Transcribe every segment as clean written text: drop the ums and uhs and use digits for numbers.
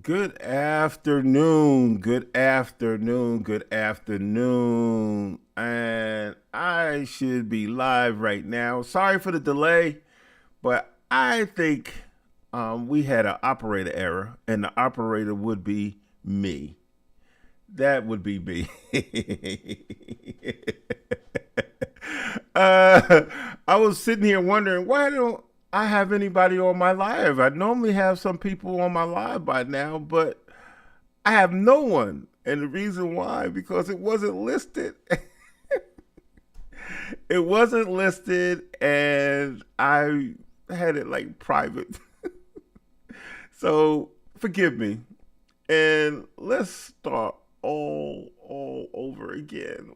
Good afternoon, good afternoon, good afternoon. And I should be live right now. Sorry for the delay, but I think we had an operator error, and the operator would be me. That would be me. uh, I was sitting here wondering, why don't I have anybody on my live? I normally have some people on my live by now, but I have no one. And the reason why, because it wasn't listed. It wasn't listed, and I had it like private. So forgive me. And let's start all over again.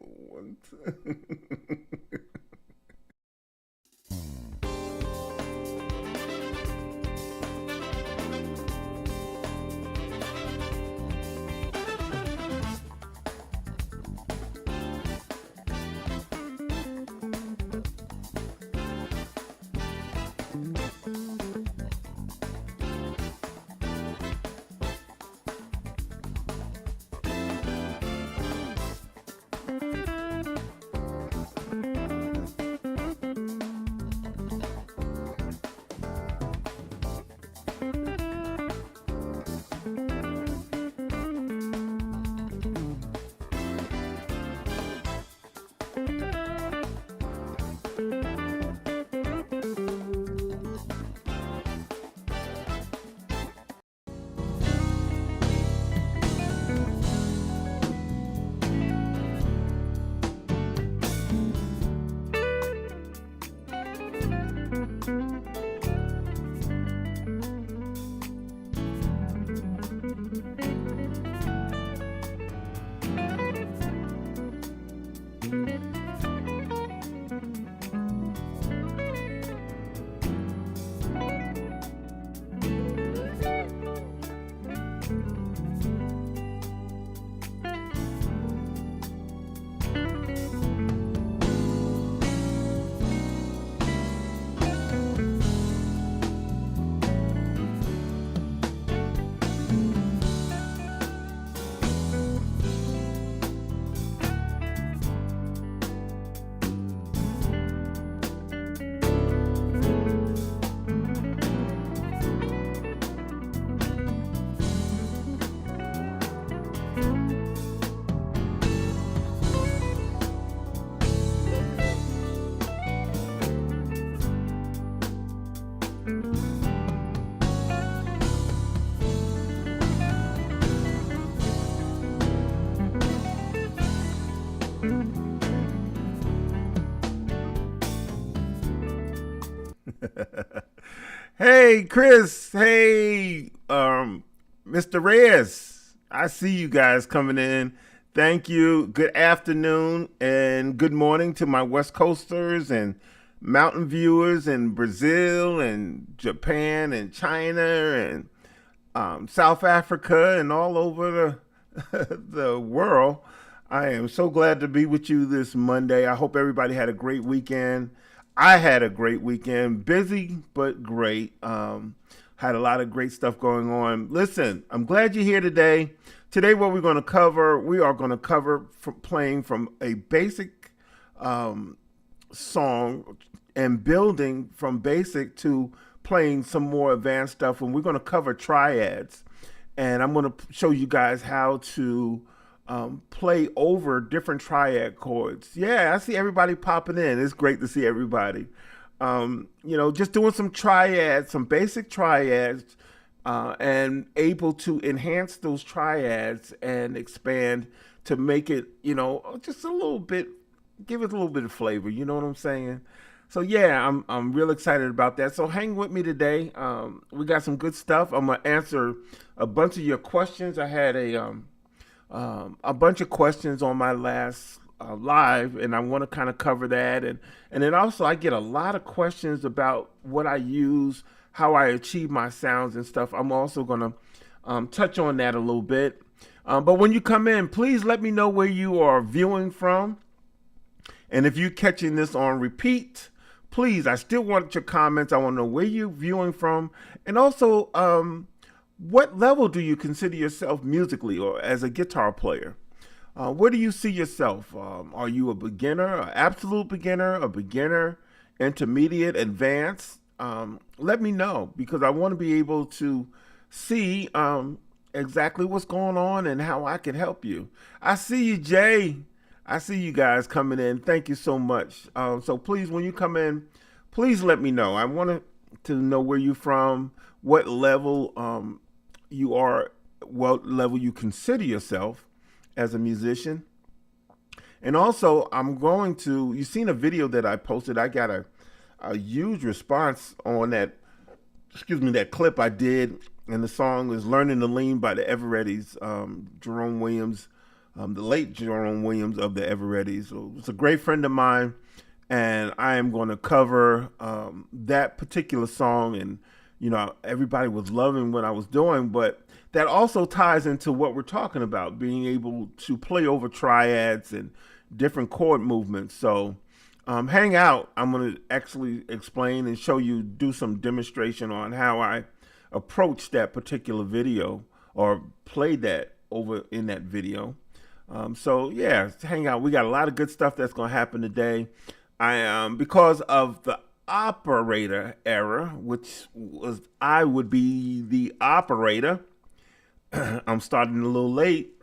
Hey, Chris. Hey, Mr. Reyes. I see you guys coming in. Thank you. Good afternoon and good morning to my West Coasters and mountain viewers in Brazil and Japan and China and South Africa and all over the world. I am so glad to be with you this Monday. I hope everybody had a great weekend. I had a great weekend, busy but great. Had a lot of great stuff going on. Listen, I'm glad you're here today. Today, what we're going to cover, we are going to cover from playing from a basic song and building from basic to playing some more advanced stuff. And we're going to cover triads. And I'm going to show you guys how to play over different triad chords. Yeah, I see everybody popping in. It's great to see everybody. Just doing some triads, some basic triads, and able to enhance those triads and expand to make it, just a little bit, give it a little bit of flavor. You know what I'm saying? So yeah, I'm real excited about that. So hang with me today. We got some good stuff. I'm gonna answer a bunch of your questions. I had a bunch of questions on my last live, and I want to kind of cover that. And then also, I get a lot of questions about what I use, how I achieve my sounds and stuff. I'm also going to touch on that a little bit. But when you come in, please let me know where you are viewing from. And if you're catching this on repeat, please, I still want your comments. I want to know where you're viewing from. And also, What level do you consider yourself musically or as a guitar player? Where do you see yourself? Are you a beginner, an absolute beginner, a beginner, intermediate, advanced? Let me know because I want to be able to see exactly what's going on and how I can help you. I see you, Jay. I see you guys coming in. Thank you so much. So please, when you come in, please let me know. I want to know where you're from, what level you are, what level you consider yourself as a musician. And also, I'm going to, you've seen a video that I posted. I got a huge response on that, that clip I did. And the song is Learning to Lean by the Everetys, Jerome Williams, the late Jerome Williams of the Everetys. So it's a great friend of mine. And I am going to cover that particular song. And, everybody was loving what I was doing. But that also ties into what we're talking about, being able to play over triads and different chord movements. So hang out. I'm going to actually explain and show you, do some demonstration on how I approach that particular video or play that over in that video. So yeah, hang out. We got a lot of good stuff that's going to happen today. Because of the operator error, which was I would be the operator. I'm starting a little late,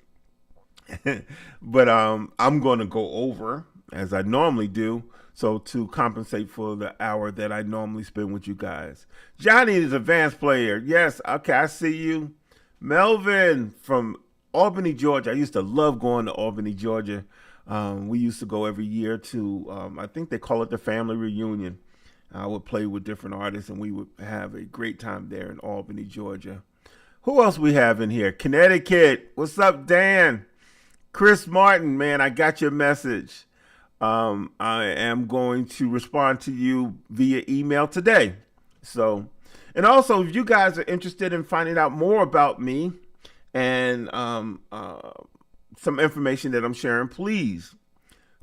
but I'm going to go over as I normally do. So to compensate for the hour that I normally spend with you guys. Johnny is an advanced player. Yes. Okay. I see you. Melvin from Albany, Georgia. I used to love going to Albany, Georgia. We used to go every year to, I think they call it the family reunion. I would play with different artists and we would have a great time there in Albany, Georgia. Who else we have in here? Connecticut. What's up, Dan? Chris Martin, man, I got your message. I am going to respond to you via email today. So, and also if you guys are interested in finding out more about me and some information that I'm sharing, please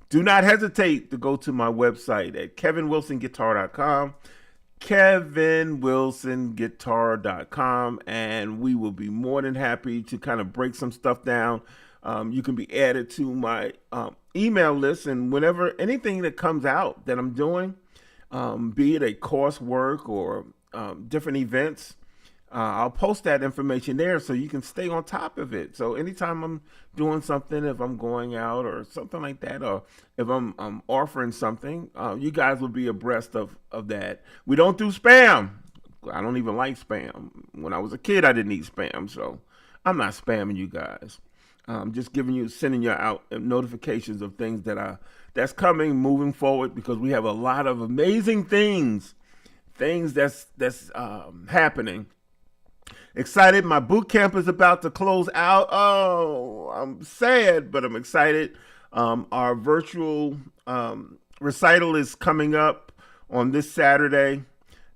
do not hesitate to go to my website at kevinwilsonguitar.com, kevinwilsonguitar.com, and we will be more than happy to kind of break some stuff down. You can be added to my email list, and whenever anything that comes out that I'm doing, be it a coursework or different events, I'll post that information there so you can stay on top of it. So anytime I'm doing something, if I'm going out or something like that, or if I'm offering something, you guys will be abreast of that. We don't do spam. I don't even like spam. When I was a kid, I didn't eat spam, so I'm not spamming you guys. Just sending you out notifications of things that's coming, moving forward, because we have a lot of amazing things that's happening. Excited. My boot camp is about to close out. Oh, I'm sad, but I'm excited. Our virtual recital is coming up on this Saturday,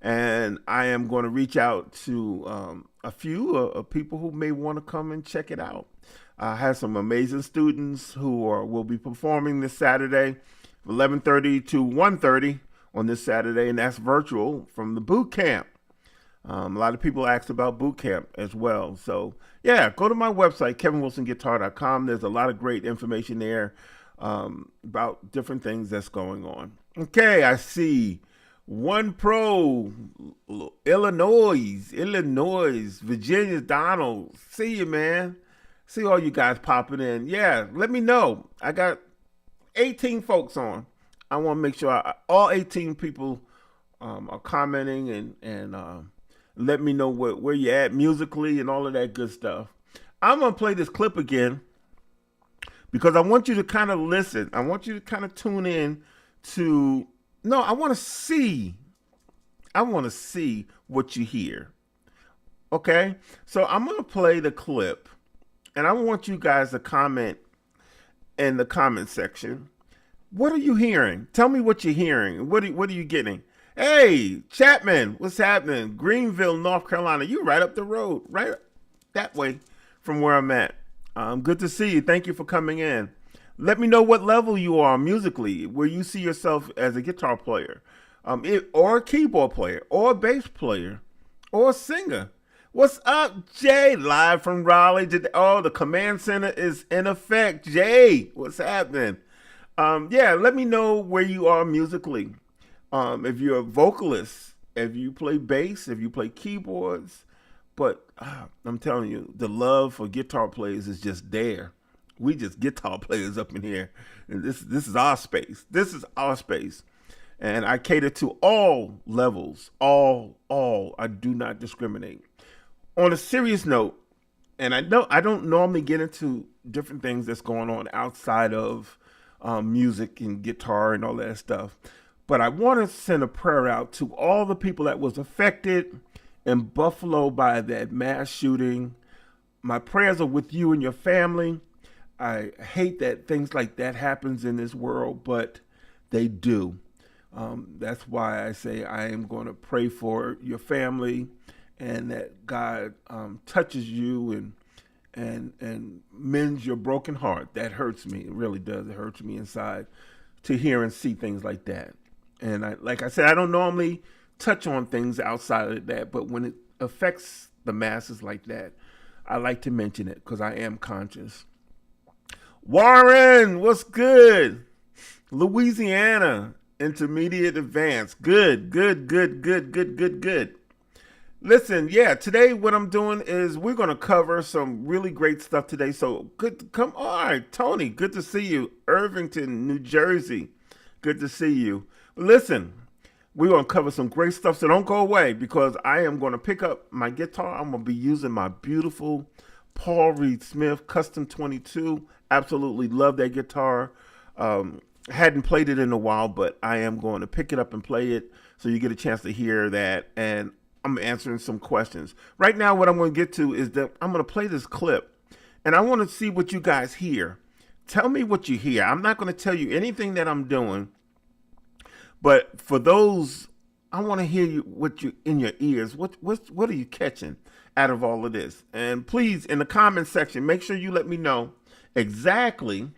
and I am going to reach out to a few people who may want to come and check it out. I have some amazing students who will be performing this Saturday, 11:30 to 1:30 on this Saturday, and that's virtual from the boot camp. A lot of people asked about boot camp as well. So, yeah, go to my website, kevinwilsonguitar.com. There's a lot of great information there about different things that's going on. Okay, I see One Pro, Illinois, Virginia, Donald. See you, man. See all you guys popping in. Yeah, let me know. I got 18 folks on. I want to make sure all 18 people are commenting and let me know where you're at musically and all of that good stuff. I'm going to play this clip again because I want you to kind of listen. I want you to kind of tune in to, no, I want to see what you hear. Okay? So I'm going to play the clip and I want you guys to comment in the comment section. What are you hearing? Tell me what you're hearing. What are you getting? Hey, Chapman, what's happening? Greenville, North Carolina. You right up the road, right that way from where I'm at. Good to see you. Thank you for coming in. Let me know what level you are musically, where you see yourself as a guitar player, or a keyboard player, or a bass player, or a singer. What's up, Jay? Live from Raleigh. Oh, the command center is in effect. Jay, what's happening? Yeah, let me know where you are musically. If you're a vocalist, if you play bass, if you play keyboards. But I'm telling you, the love for guitar players is just there. We just guitar players up in here. And this is our space. This is our space. And I cater to all levels. All. I do not discriminate. On a serious note, and I know I don't normally get into different things that's going on outside of music and guitar and all that stuff, but I want to send a prayer out to all the people that was affected in Buffalo by that mass shooting. My prayers are with you and your family. I hate that things like that happens in this world, but they do. That's why I say I am going to pray for your family and that God touches you and mends your broken heart. That hurts me. It really does. It hurts me inside to hear and see things like that. And like I said, I don't normally touch on things outside of that, but when it affects the masses like that, I like to mention it because I am conscious. Warren, what's good? Louisiana, intermediate advanced. Good. Listen, yeah, today what I'm doing is we're going to cover some really great stuff today. So good. Come on, Tony, good to see you. Irvington, New Jersey, good to see you. Listen, we're going to cover some great stuff. So don't go away because I am going to pick up my guitar. I'm going to be using my beautiful Paul Reed Smith Custom 22. Absolutely love that guitar. Hadn't played it in a while, but I am going to pick it up and play it so you get a chance to hear that. And I'm answering some questions. Right now, what I'm going to get to is that I'm going to play this clip, and I want to see what you guys hear. Tell me what you hear. I'm not going to tell you anything that I'm doing, but for those, I want to hear you what you in your ears. What are you catching out of all of this? And please, in the comment section, make sure you let me know exactly.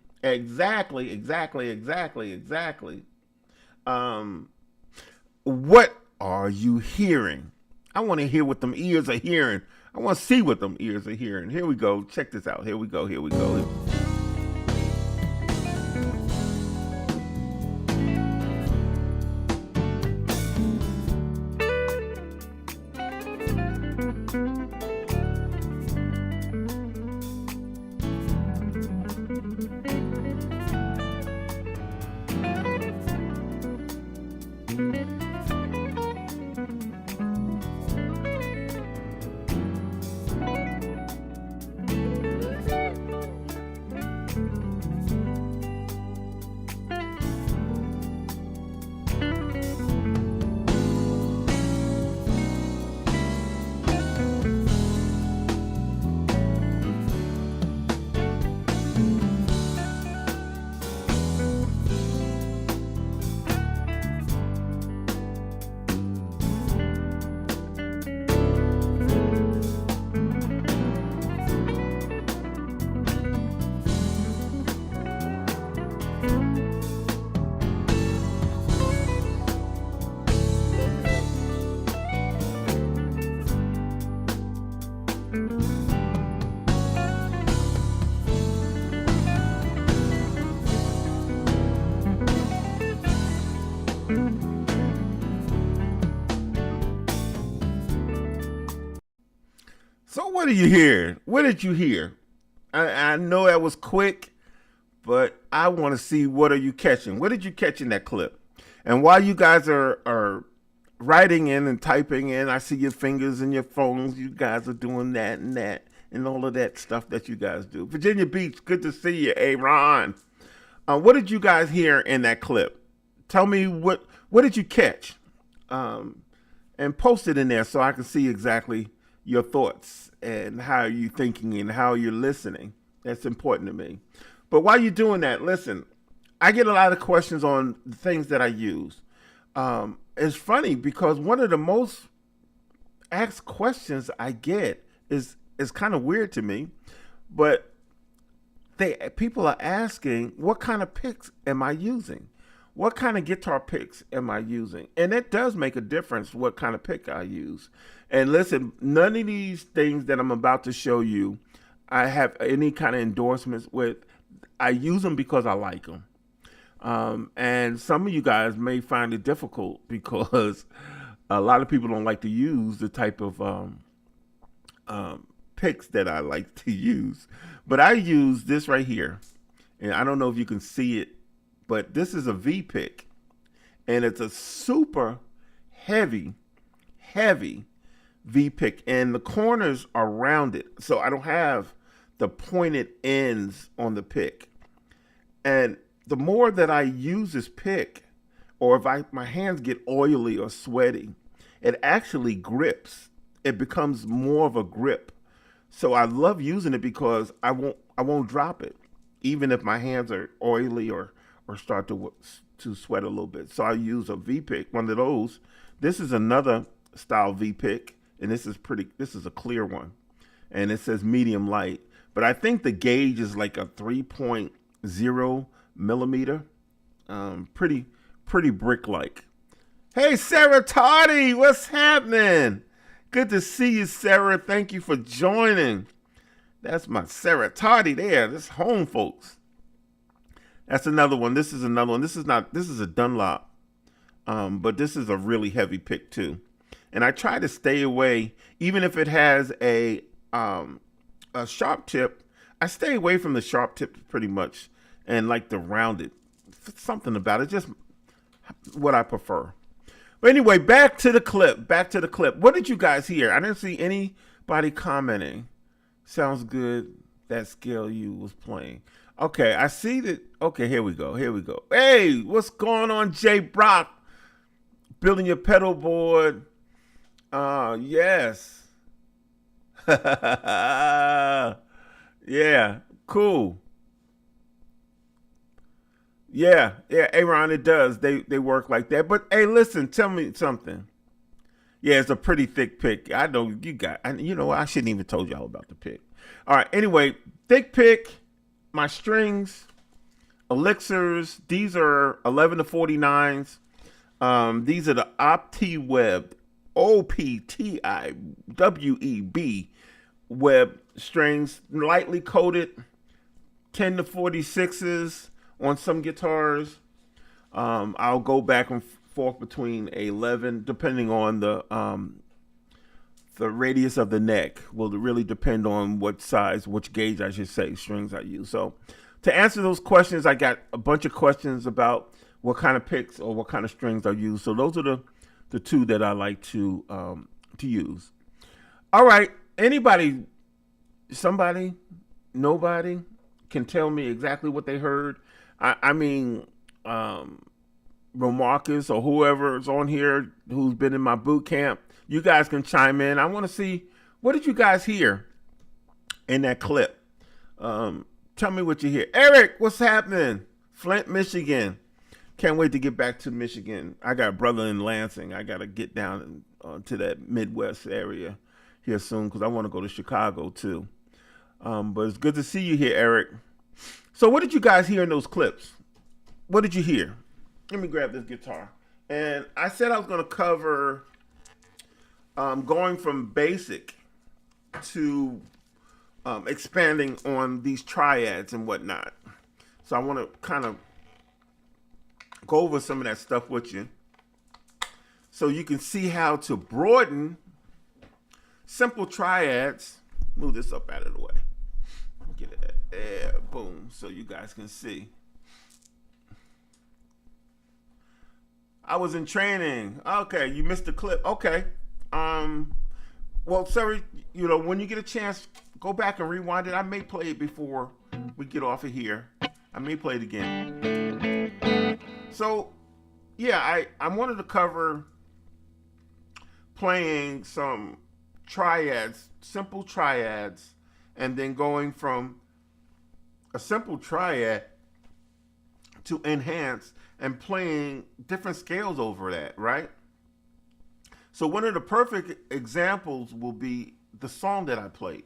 What are you hearing? I want to hear what them ears are hearing. I want to see what them ears are hearing. Here we go. Check this out. Here we go. So what do you hear? What did you hear? I know that was quick, but I want to see what are you catching. What did you catch in that clip? And while you guys are writing in and typing in, I see your fingers and your phones. You guys are doing that and all of that stuff that you guys do. Virginia Beach, good to see you. Hey, Ron. What did you guys hear in that clip? Tell me what did you catch? And post it in there so I can see exactly your thoughts and how you're thinking and how you're listening. That's important to me. But while you're doing that, listen, I get a lot of questions on the things that I use. It's funny because one of the most asked questions I get is kind of weird to me, but people are asking, what kind of picks am I using? what kind of guitar picks am I using? And it does make a difference what kind of pick I use. And listen, none of these things that I'm about to show you, I have any kind of endorsements with. I use them because I like them. And some of you guys may find it difficult because a lot of people don't like to use the type of picks that I like to use. But I use this right here. And I don't know if you can see it, but this is a V pick. And it's a super heavy V pick. And the corners are rounded. So I don't have the pointed ends on the pick. And the more that I use this pick, or if my hands get oily or sweaty, it actually grips. It becomes more of a grip. So I love using it because I won't drop it, even if my hands are oily or start to sweat a little bit. So I use a V pick, one of those. This is another style V pick, and this is a clear one, and it says medium light. But I think the gauge is like a 3.0 millimeter. Pretty brick-like. Hey, Sarah Tardy, what's happening? Good to see you, Sarah. Thank you for joining. That's my Sarah Tardy there. This home, folks. That's another one. This is another one. This is a Dunlop. But this is a really heavy pick too. And I try to stay away, even if it has a sharp tip, I stay away from the sharp tip pretty much and like the rounded. Something about it, just what I prefer. But anyway, back to the clip. What did you guys hear? I didn't see anybody commenting. Sounds good. That scale you was playing. Okay, I see that. Okay, here we go. Hey, what's going on, Jay Brock? Building your pedal board. Yes. Yeah, cool. Yeah, Aaron, it does. They work like that. But hey, listen, tell me something. Yeah, it's a pretty thick pick. I know you know what? I shouldn't even told y'all about the pick. All right, anyway, thick pick, my strings, elixirs, these are 11 to 49s. These are the OptiWeb, OptiWeb web strings, lightly coated, 10 to 46s. On some guitars, I'll go back and forth between 11, depending on the radius of the neck. Will really depend on what size, which gauge I should say, strings I use. So to answer those questions, I got a bunch of questions about what kind of picks or what kind of strings I use. So those are the two that I like to use. All right, anybody, somebody, nobody can tell me exactly what they heard. I mean, Romarcus or whoever's on here who's been in my boot camp, you guys can chime in. I want to see, what did you guys hear in that clip? Tell me what you hear. Eric, what's happening? Flint, Michigan. Can't wait to get back to Michigan. I got a brother in Lansing. I got to get down to that Midwest area here soon because I want to go to Chicago too. But it's good to see you here, Eric. So what did you guys hear in those clips? What did you hear? Let me grab this guitar. And I said I was going to cover going from basic to expanding on these triads and whatnot. So I want to kind of go over some of that stuff with you so you can see how to broaden simple triads. Move this up out of the way. Get it there, boom, so you guys can see. I was in training. Okay, you missed the clip. Okay. Well, sorry, you know, when you get a chance, go back and rewind it. I may play it before we get off of here. I may play it again. So, yeah, I wanted to cover playing some triads, simple triads, and then going from a simple triad to enhance and playing different scales over that, right? So one of the perfect examples will be the song that I played,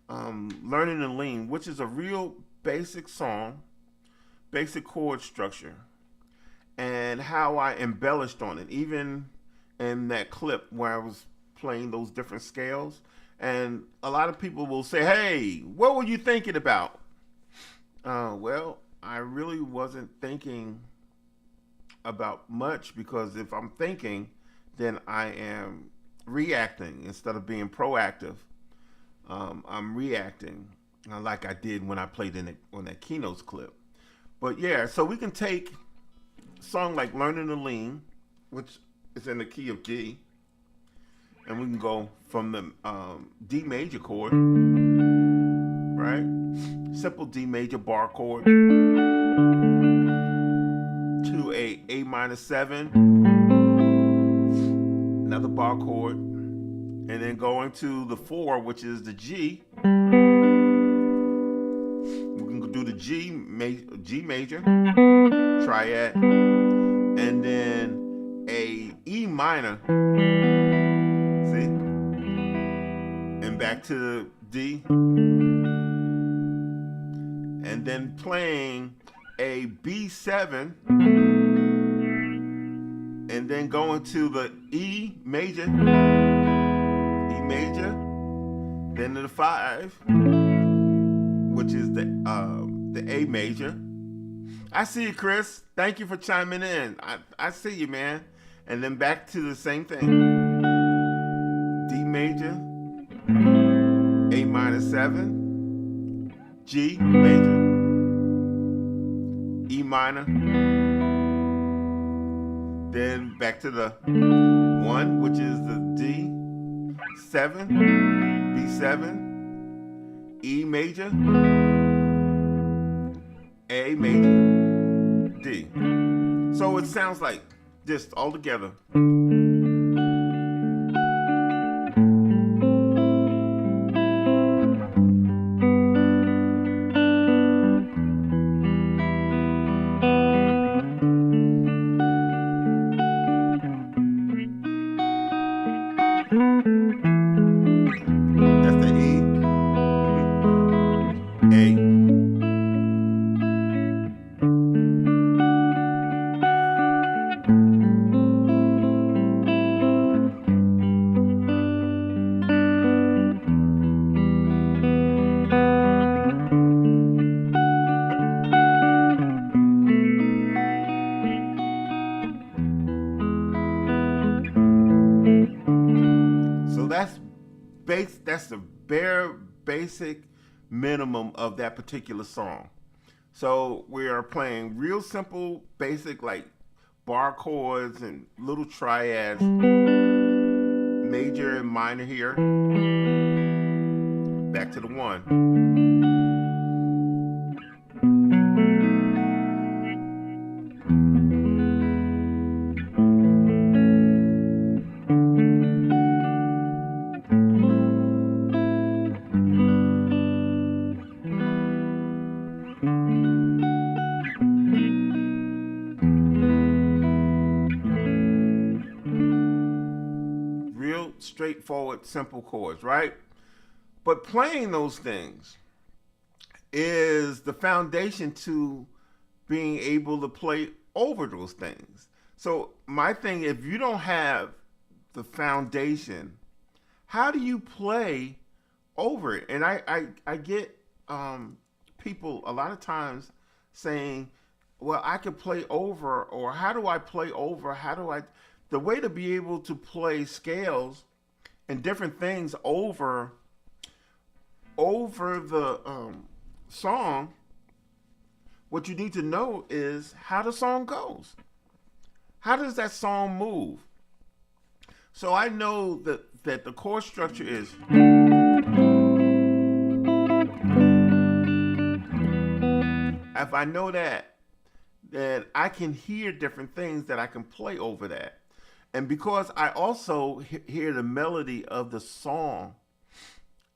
Learning to Lean, which is a real basic song, basic chord structure. And and how I embellished on it, even in that clip where I was playing those different scales. And a lot of people will say, "Hey, what were you thinking about?" Well, I really wasn't thinking about much, because if I'm thinking, then I am reacting instead of being proactive. I'm reacting, like I did when I played on that keynotes clip. But yeah, so we can take a song like "Learning to Lean," which is in the key of D, and we can go from the D major chord, right? Simple D major bar chord, to a minor 7, another bar chord, and then going to the 4, which is the G. We can do the G major triad, and then a E minor. See, and back to the D, and then playing a B7, and then going to the E major, then to the 5, which is the A major. I see you, Chris. Thank you for chiming in. I see you, man. And then back to the same thing. D major, A minor 7, G major, E minor, then back to the 1, which is the D7, B7, E major, A major, D. So it sounds like this all together. That's the E, A. So that's the bare basic minimum of that particular song. So we are playing real simple, basic, like bar chords and little triads, major and minor here. Back to the 1. Real straightforward, simple chords, right? But playing those things is the foundation to being able to play over those things. So my thing, if you don't have the foundation, how do you play over it? And I get people a lot of times saying, well, I can play over, or how do I play over? The way to be able to play scales and different things over the song, what you need to know is how the song goes. How does that song move? So I know that the chord structure is, if I know that, then I can hear different things that I can play over that. And because I also hear the melody of the song,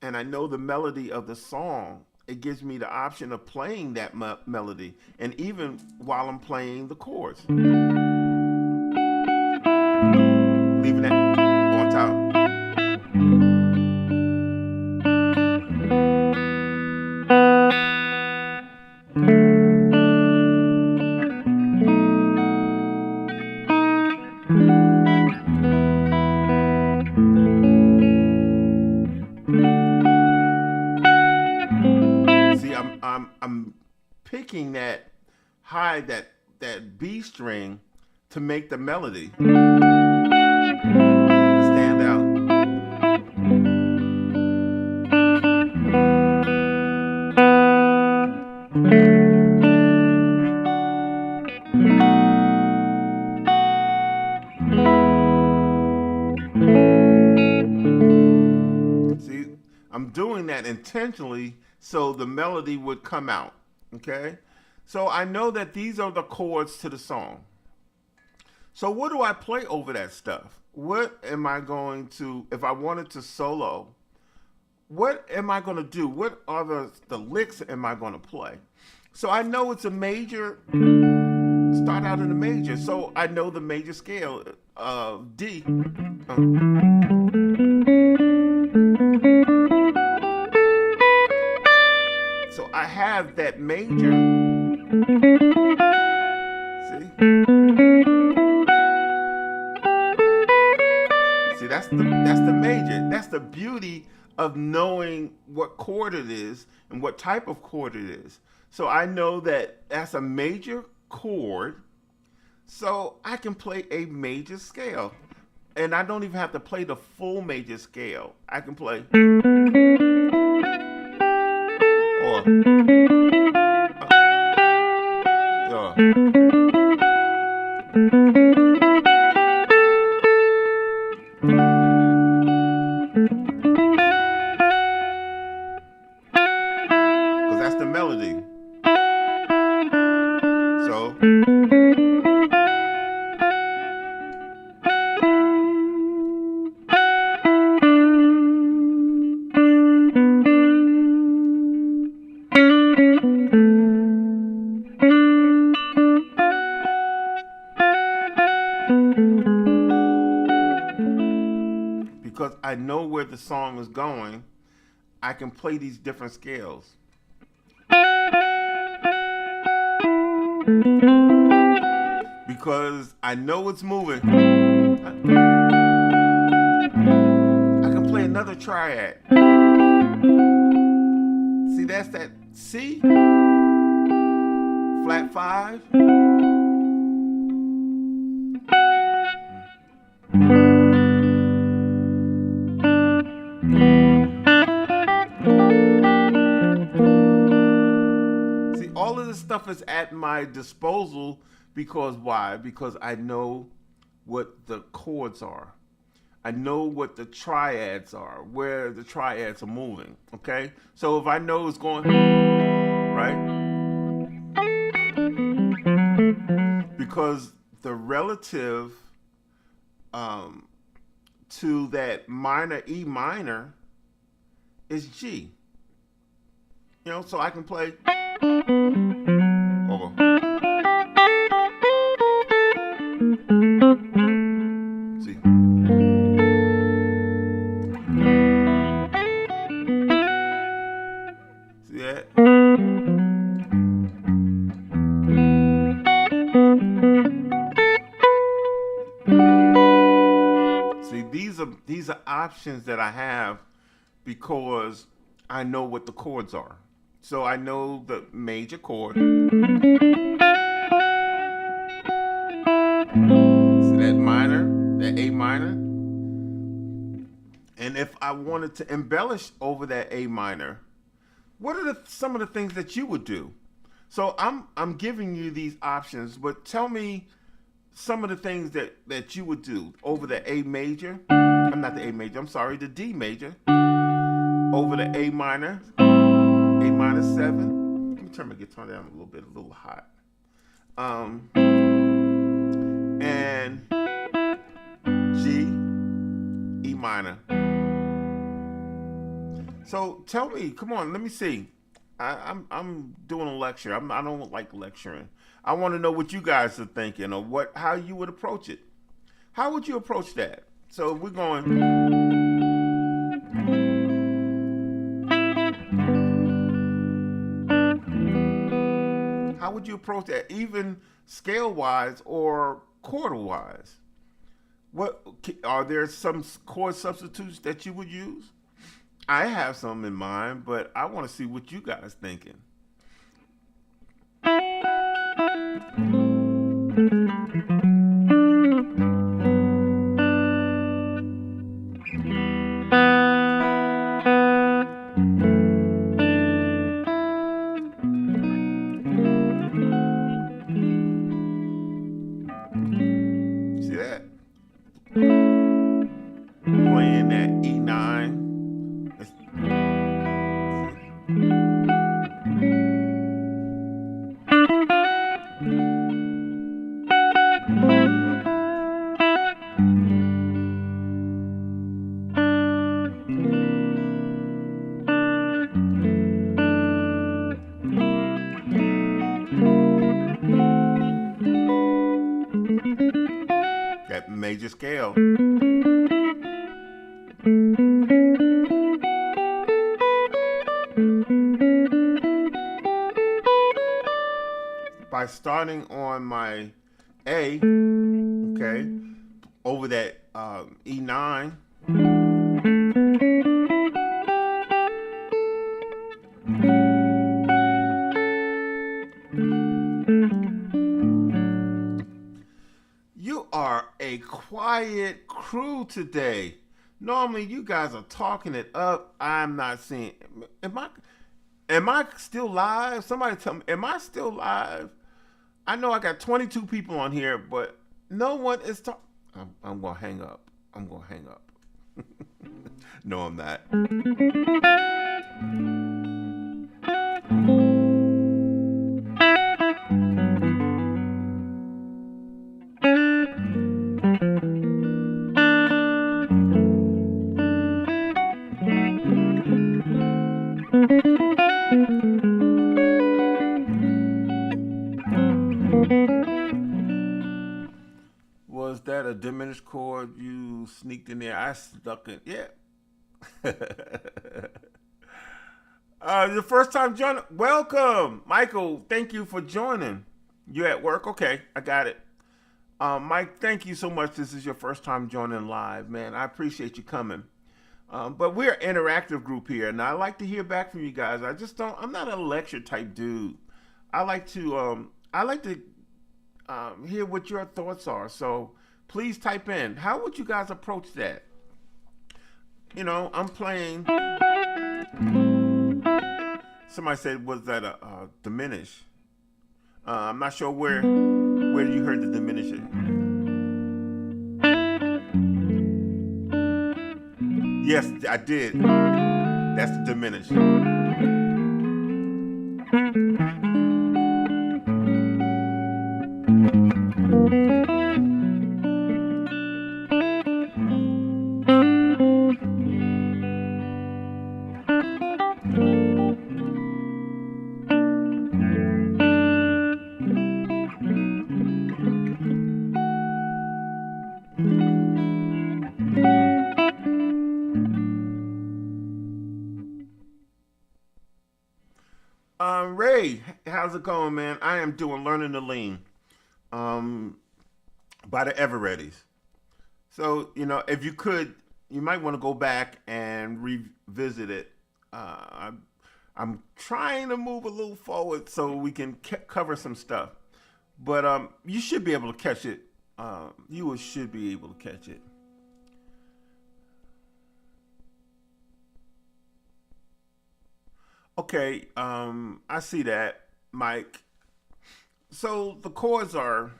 and I know the melody of the song, it gives me the option of playing that melody, and even while I'm playing the chords. Leaving that on top. I'm picking that high, that B string to make the melody stand out. See, I'm doing that intentionally so the melody would come out. Okay? So I know that these are the chords to the song. So what do I play over that stuff? What am I going to, if I wanted to solo, what am I going to do? What are the licks am I going to play? So I know it's a major, start out in a major. So I know the major scale of D. So I have that major. See? See, that's the major. That's the beauty of knowing what chord it is and what type of chord it is. So I know that that's a major chord, so I can play a major scale. And I don't even have to play the full major scale. I can play or because that's the melody. So because I know where the song is going, I can play these different scales. Because I know it's moving. I can play another triad. See, that's that C, flat 5. See, all of this stuff is at my disposal because why? Because I know what the chords are. I know what the triads are, where the triads are moving. Okay? So if I know it's going, right? Because the relative to that minor E minor is G. You know, so I can play over. See. See that? See, these are options that I have because I know what the chords are. So I know the major chord. So that minor, that A minor. And if I wanted to embellish over that A minor, what are some of the things that you would do? So I'm giving you these options, but tell me some of the things that you would do over the A major. I'm not the A major, I'm sorry, the D major. Over the A minor, A minor 7. Let me turn my guitar down a little hot. And G, E minor. So tell me, come on, let me see. I'm doing a lecture. I don't like lecturing. I want to know what you guys are thinking or how you would approach it. How would you approach that? So we're going. How would you approach that, even scale-wise or chord-wise? What are there some chord substitutes that you would use? I have some in mind, but I want to see what you guys thinking. See that? Playing that E9. That major scale. By starting on my A, okay, over that E9, you are a quiet crew today. Normally, you guys are talking it up. I'm not seeing. Am I still live? Somebody tell me. Am I still live? I know I got 22 people on here, but no one is talking. I'm gonna hang up. I'm gonna hang up. No, I'm not. Was that a diminished chord you sneaked in there? I stuck it. Yeah. Your first time joining. Welcome, Michael. Thank you for joining. You at work? Okay, I got it. Mike, thank you so much. This is your first time joining live, man. I appreciate you coming. But we're an interactive group here, and I like to hear back from you guys. I just don't. I'm not a lecture type dude. I like to. Hear what your thoughts are. So please type in. How would you guys approach that? You know, I'm playing. Somebody said, was that a diminish? I'm not sure where you heard the diminishing. Yes, I did. That's the diminish. Ray, how's it going, man? I am doing Learning to Lean by the Evereadys. So, you know, if you could, you might want to go back and revisit it. I'm trying to move a little forward so we can cover some stuff. But you should be able to catch it. You should be able to catch it. Okay, I see that, Mike. So the chords are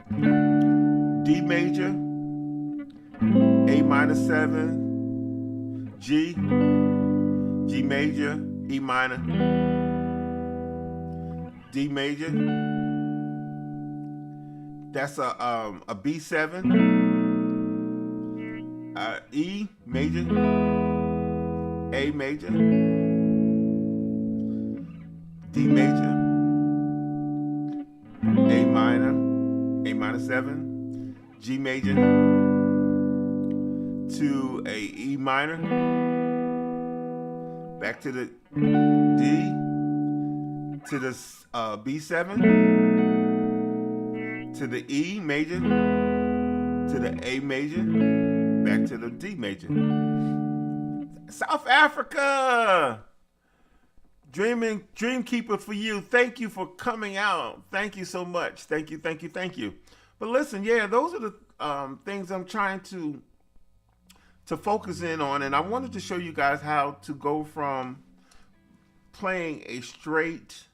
D major, A minor 7, G, G major, E minor, D major. That's a B7, E major, A major, D major, A minor, A minor 7, G major to a E minor, back to the D, to the B7, to the E major, to the A major, back to the D major. South Africa! Dream Keeper for you. Thank you for coming out. Thank you so much. Thank you, thank you, thank you. But listen, yeah, those are the things I'm trying to focus in on, and I wanted to show you guys how to go from playing a straight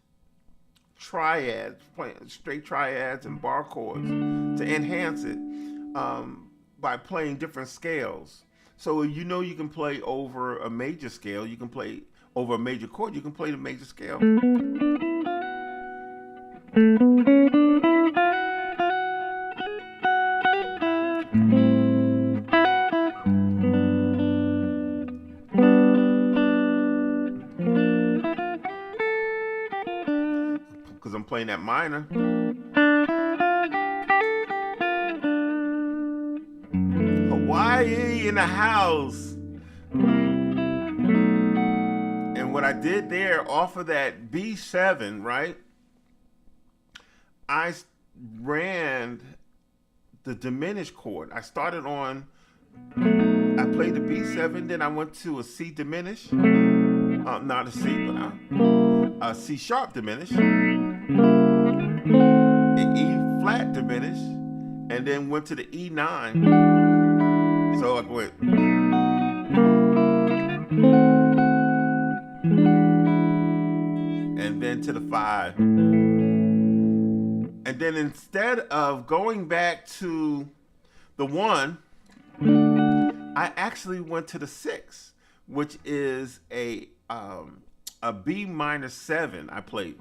triads and bar chords to enhance it by playing different scales. So you know you can play over a major scale, you can play over a major chord, you can play the major scale. Because I'm playing that minor. Hawaii in the house. And what I did there off of that B7, right? I ran the diminished chord. I started on, I played the B7, then I went to a C diminished. Not a C, but a C sharp diminished, an E flat diminished, and then went to the E9. So I went. And then to the 5. And then instead of going back to the 1, I actually went to the 6, which is a B minor 7 I played.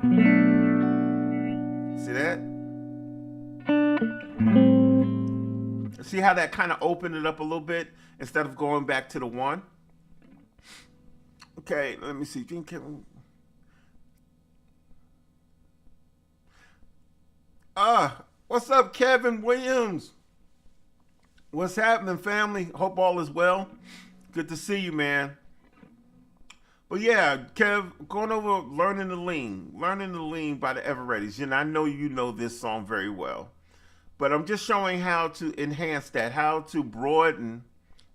See that? See how that kind of opened it up a little bit instead of going back to the 1? Okay, let me see. What's up, Kevin Williams? What's happening, family? Hope all is well. Good to see you, man. But yeah, Kev, going over Learning the Lean by the Evereadys. And I know you know this song very well. But I'm just showing how to enhance that, how to broaden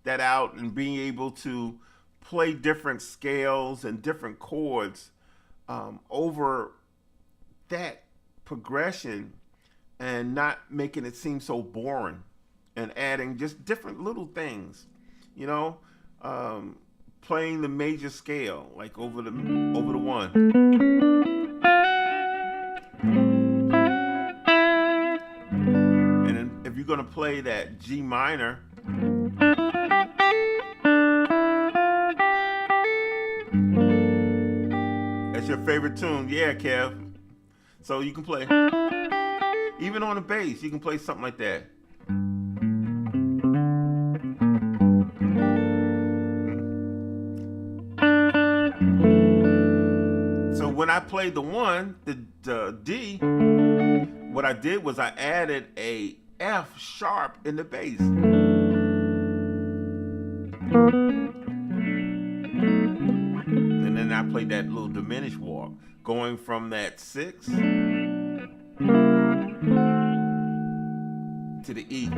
that out and being able to play different scales and different chords over that progression and not making it seem so boring and adding just different little things, you know, playing the major scale like over the 1. And then if you're gonna play that G minor, that's your favorite tune, yeah, Kev. So you can play, even on the bass, you can play something like that. So when I played the 1, the D, what I did was I added a F sharp in the bass. And then I played that little diminished walk, going from that 6 to the E.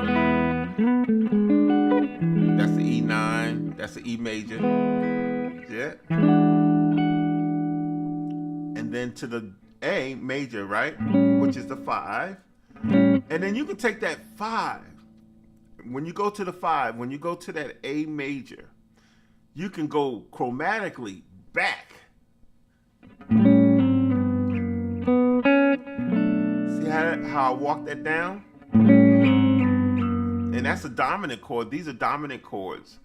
That's the E9, that's the E major. Yeah. And then to the A major, right? Which is the 5. And then you can take that 5. When you go to the 5, when you go to that A major, you can go chromatically back. See how I walk that down? And that's a dominant chord. These are dominant chords.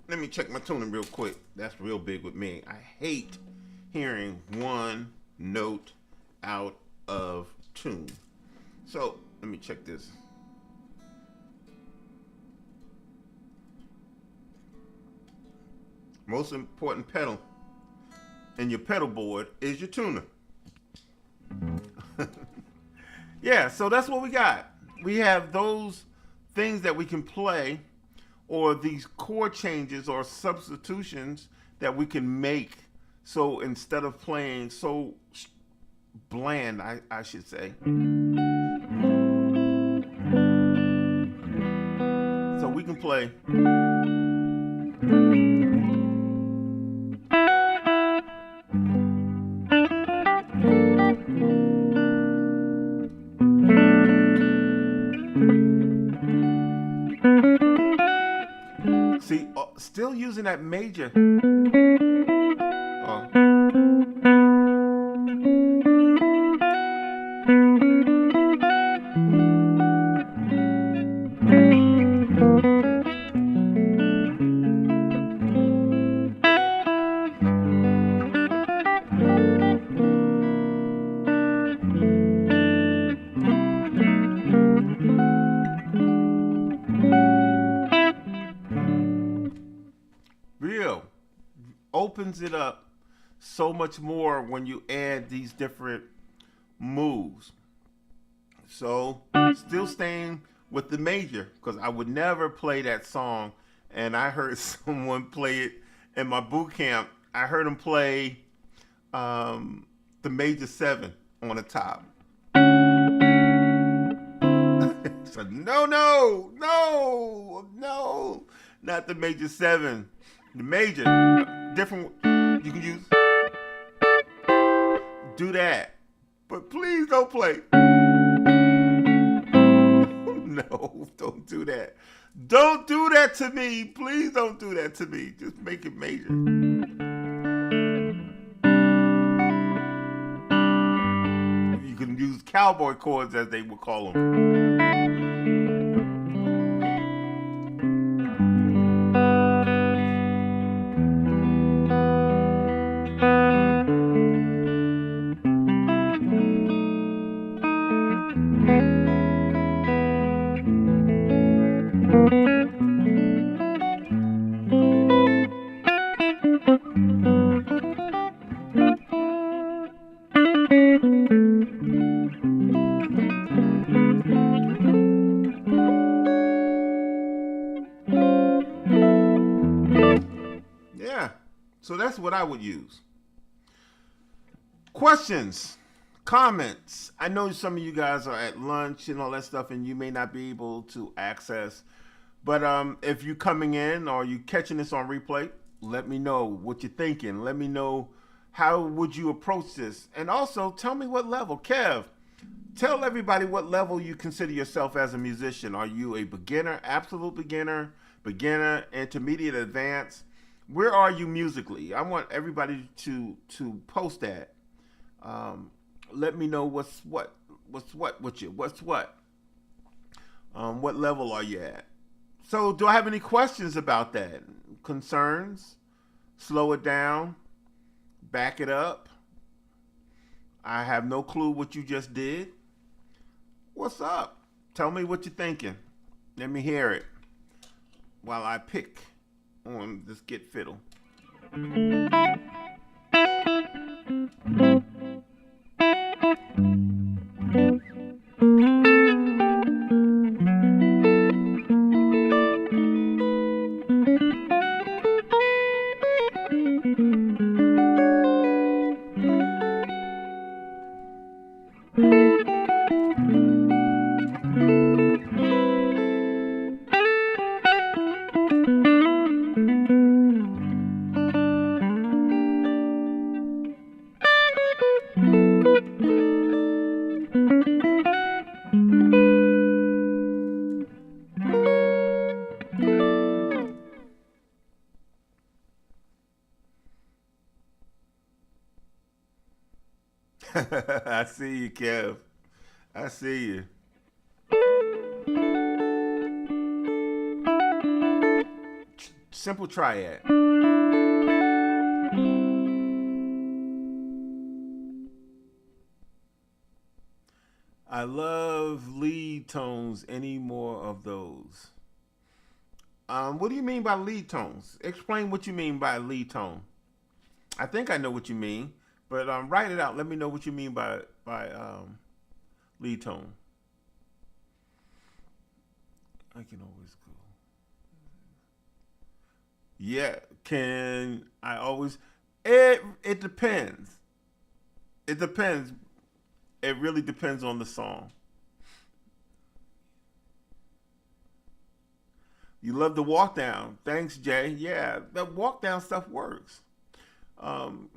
Let me check my tuning real quick. That's real big with me. I hate hearing one note out of tune. So let me check this. Most important pedal in your pedal board is your tuner. Yeah, so that's what we got. We have those things that we can play, or these chord changes or substitutions that we can make. So instead of playing so bland, I should say. So we can play. See, still using that major. Oh. Real opens it up so much more when you add these different moves. So, still staying with the major, because I would never play that song. And I heard someone play it in my boot camp. I heard him play the major 7 on the top. So, no, not the major 7. The major, different, you can use, do that. But please don't play. No, don't do that. Don't do that to me. Please don't do that to me. Just make it major. You can use cowboy chords, as they would call them. Yeah. So that's what I would use. Questions, comments. I know some of you guys are at lunch and all that stuff, and you may not be able to access. But if you're coming in or you catching this on replay, let me know what you're thinking. Let me know how would you approach this. And also tell me what level. Kev, tell everybody what level you consider yourself as a musician. Are you a beginner, absolute beginner, intermediate, advanced? Where are you musically? I want everybody to post that. Let me know what's what with you. What level are you at? So, do I have any questions about that? Concerns? Slow it down? Back it up? I have no clue what you just did. What's up? Tell me what you're thinking. Let me hear it while I pick on this Get Fiddle. I see you, Kev. I see you. Simple triad. I love lead tones. Any more of those? What do you mean by lead tones? Explain what you mean by lead tone. I think I know what you mean, but write it out. Let me know what you mean by lead tone. I can always go. Yeah, can I always? It depends. It depends. It really depends on the song. You love the walk down. Thanks, Jay. Yeah, the walk down stuff works. Um,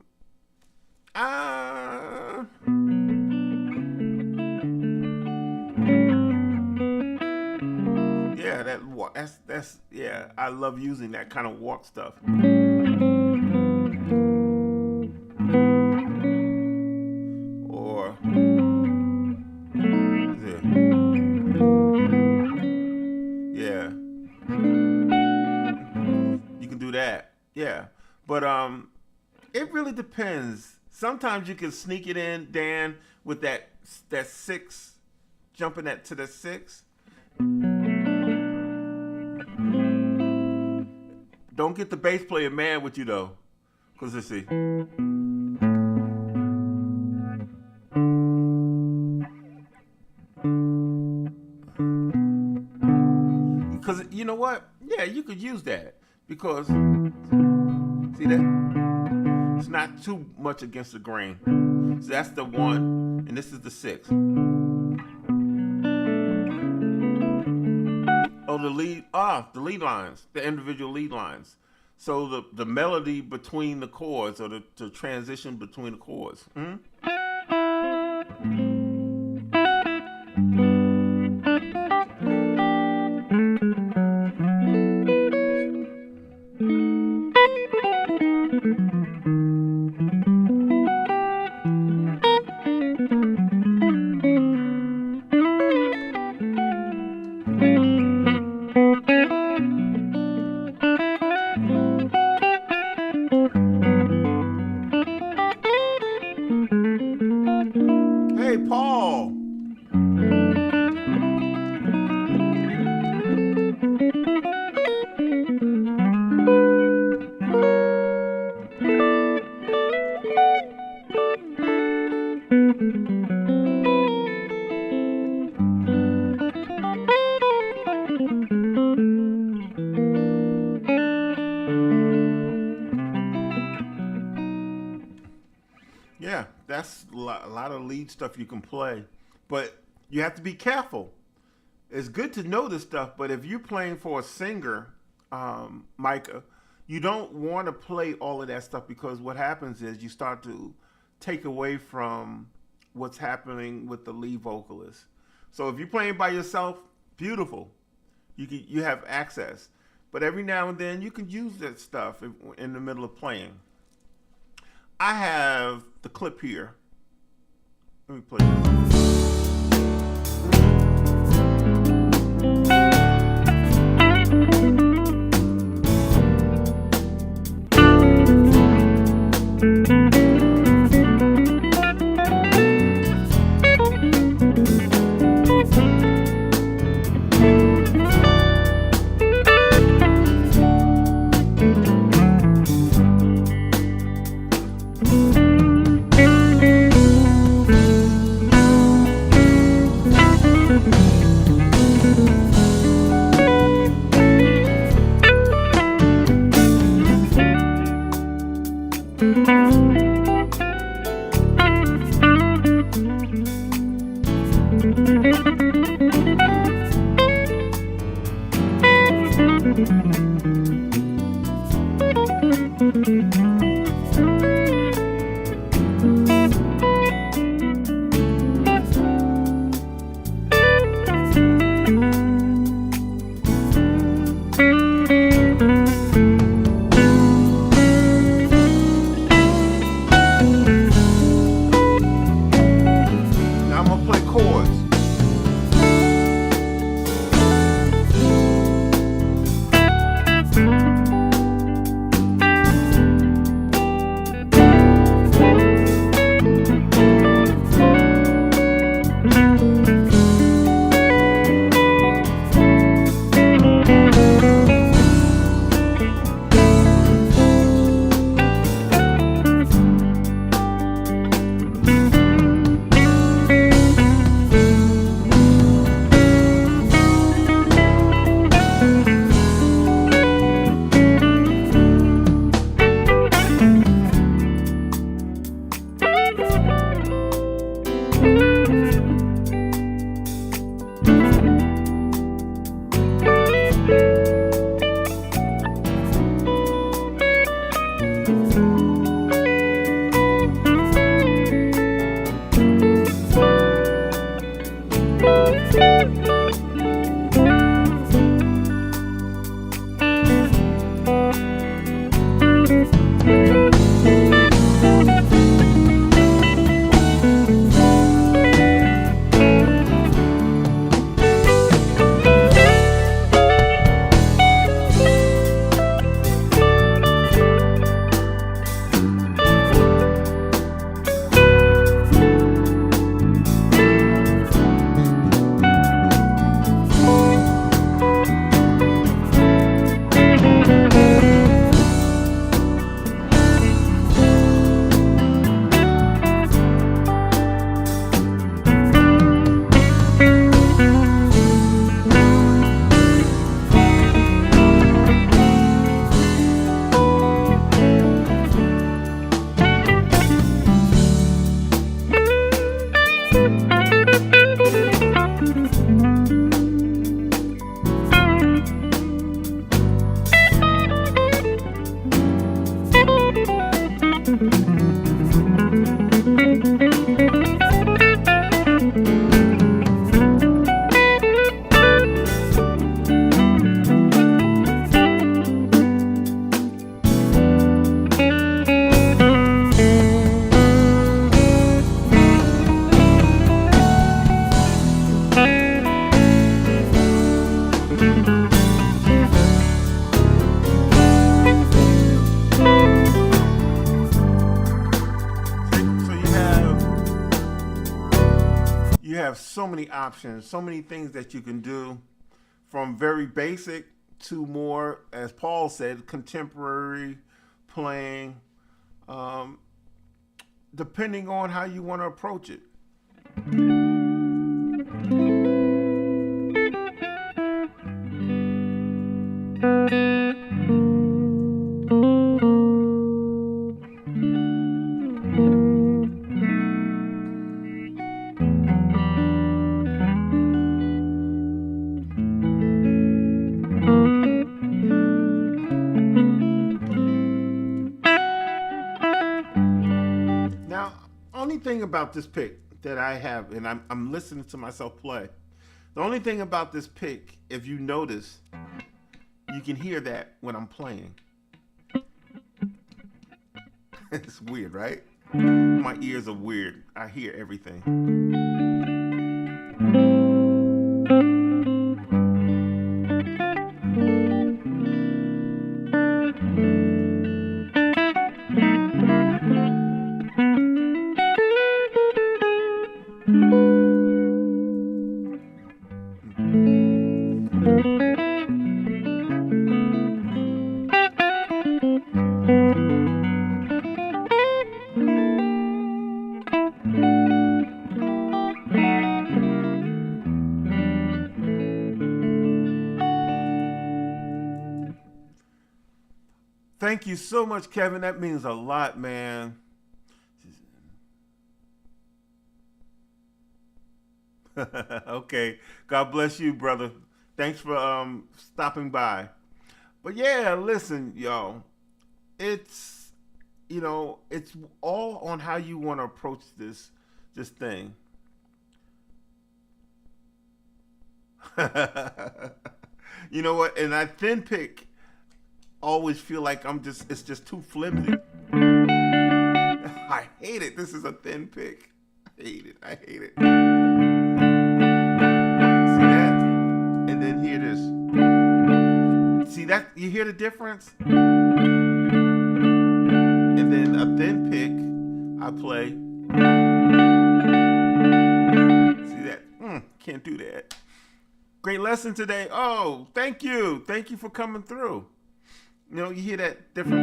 uh, yeah, that walk. That's yeah. I love using that kind of walk stuff. Or yeah, you can do that. Yeah, but it really depends. Sometimes you can sneak it in, Dan, with that six, jumping that to the six. Don't get the bass player mad with you though, because let's see. Because you know what? Yeah, you could use that because see that it's not too much against the grain. So that's the one, and this is the six. Oh, the lead lines, the individual lead lines. So the melody between the chords, or the transition between the chords. Hey, Paul. Yeah, that's a lot of lead stuff you can play, but you have to be careful. It's good to know this stuff, but if you're playing for a singer, Micah, you don't want to play all of that stuff, because what happens is you start to take away from what's happening with the lead vocalist. So if you're playing by yourself, beautiful, you have access, but every now and then you can use that stuff in the middle of playing. I have the clip here. Let me play this. You have so many options, so many things that you can do, from very basic to more, as Paul said, contemporary playing, um, depending on how you want to approach it. Now, only thing about this pick that I have, and I'm listening to myself play, the only thing about this pick, if you notice, you can hear that when I'm playing. It's weird, right? My ears are weird. I hear everything. Thank you so much, Kevin. That means a lot, man. Okay. God bless you, brother. Thanks for stopping by. But yeah, listen, y'all. It's it's all on how you want to approach this thing. You know what? And I thin pick always feel like it's just too flimsy. I hate it. This is a thin pick. I hate it. I hate it. See that? And then hear this. See that? You hear the difference? And then a thin pick, I play. See that? Can't do that. Great lesson today. Oh, thank you. Thank you for coming through. You hear that different.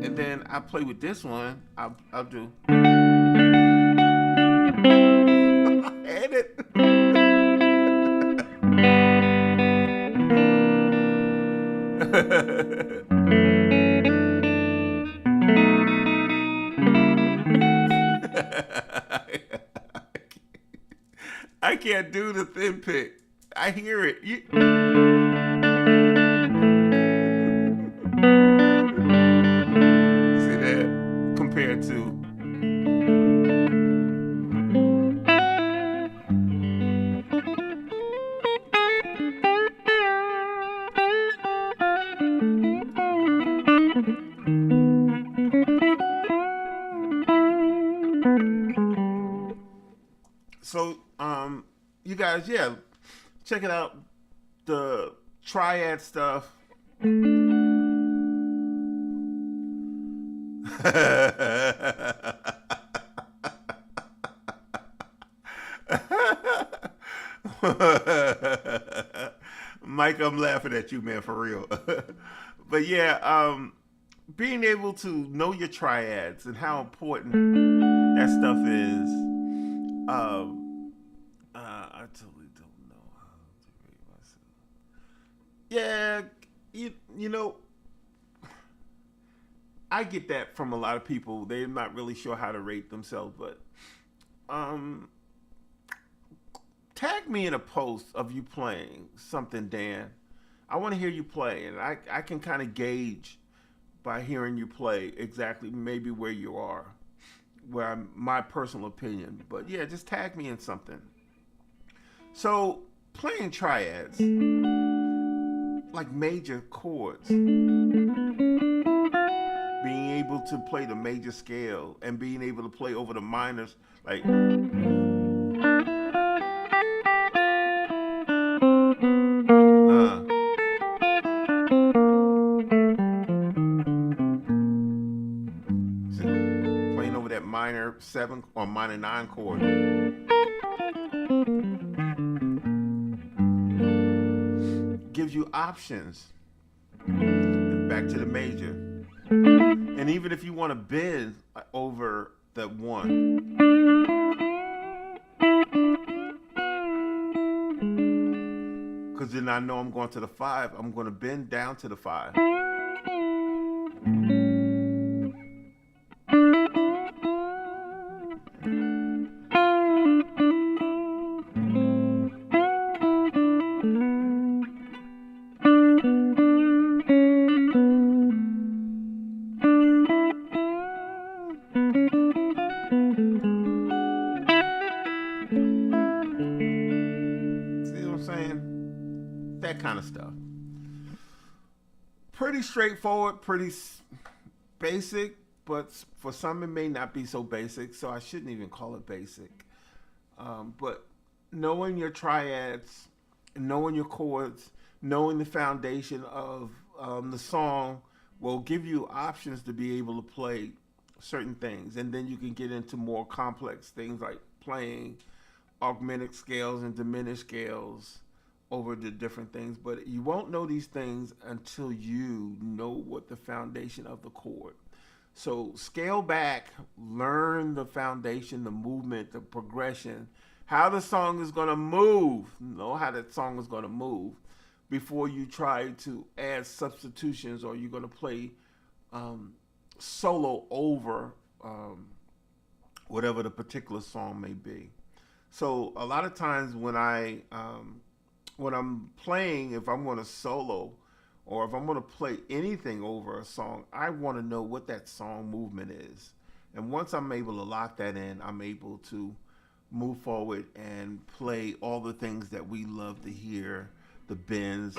And then I play with this one. I'll do. Edit. I can't do the thin pick. I hear it. So, you guys, yeah, check it out. The triad stuff. Mike, I'm laughing at you, man, for real. But yeah, being able to know your triads and how important that stuff is. I totally don't know how to rate myself. Yeah, you know, I get that from a lot of people. They're not really sure how to rate themselves, but um, tag me in a post of you playing something, Dan. I want to hear you play, and I can kind of gauge by hearing you play exactly maybe where you are, my personal opinion. But yeah, just tag me in something. So playing triads, like major chords, being able to play the major scale and being able to play over the minors, like playing over that minor 7 or minor 9 chord gives you options back to the major. And even if you want to bend over the 1, because then I know I'm going to the 5, I'm going to bend down to the 5. See what I'm saying? That kind of stuff. Pretty straightforward, pretty basic, but for some it may not be so basic, so I shouldn't even call it basic. But knowing your triads, knowing your chords, knowing the foundation of the song will give you options to be able to play certain things, and then you can get into more complex things like playing augmented scales and diminished scales over the different things. But you won't know these things until you know what the foundation of the chord. So scale back, learn the foundation, the movement, the progression, how the song is going to move. Know how that song is going to move before you try to add substitutions, or you're going to play solo over whatever the particular song may be. So a lot of times when I'm playing, if I'm going to solo or if I'm going to play anything over a song, I want to know what that song movement is. And once I'm able to lock that in, I'm able to move forward and play all the things that we love to hear, the bends.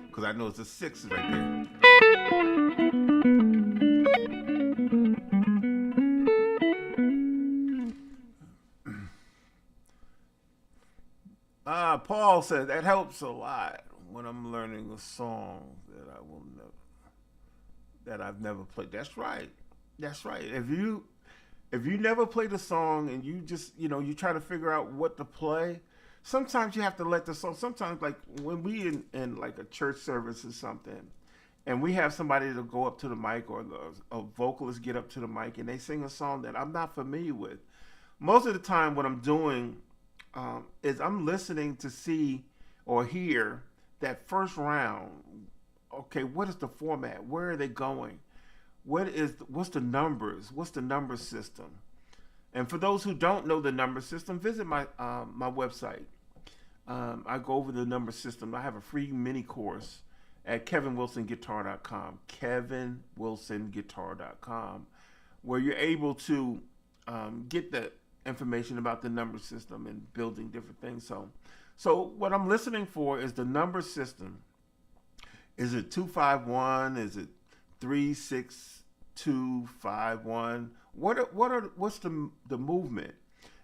Because I know it's a 6 right there. Paul said that helps a lot when I'm learning a song that I've never played. That's right. That's right. If you never played a song and you just you try to figure out what to play, sometimes you have to let the song. Sometimes like when we in like a church service or something, and we have somebody to go up to the mic, or a vocalist get up to the mic and they sing a song that I'm not familiar with. Most of the time, what I'm doing is I'm listening to see or hear that first round. Okay, what is the format? Where are they going? What's the numbers? What's the number system? And for those who don't know the number system, visit my website. I go over the number system. I have a free mini course, at kevinwilsonguitar.com, kevinwilsonguitar.com, where you're able to get the information about the number system and building different things. So what I'm listening for is the number system. Is it 251? Is it 36251? What's the movement?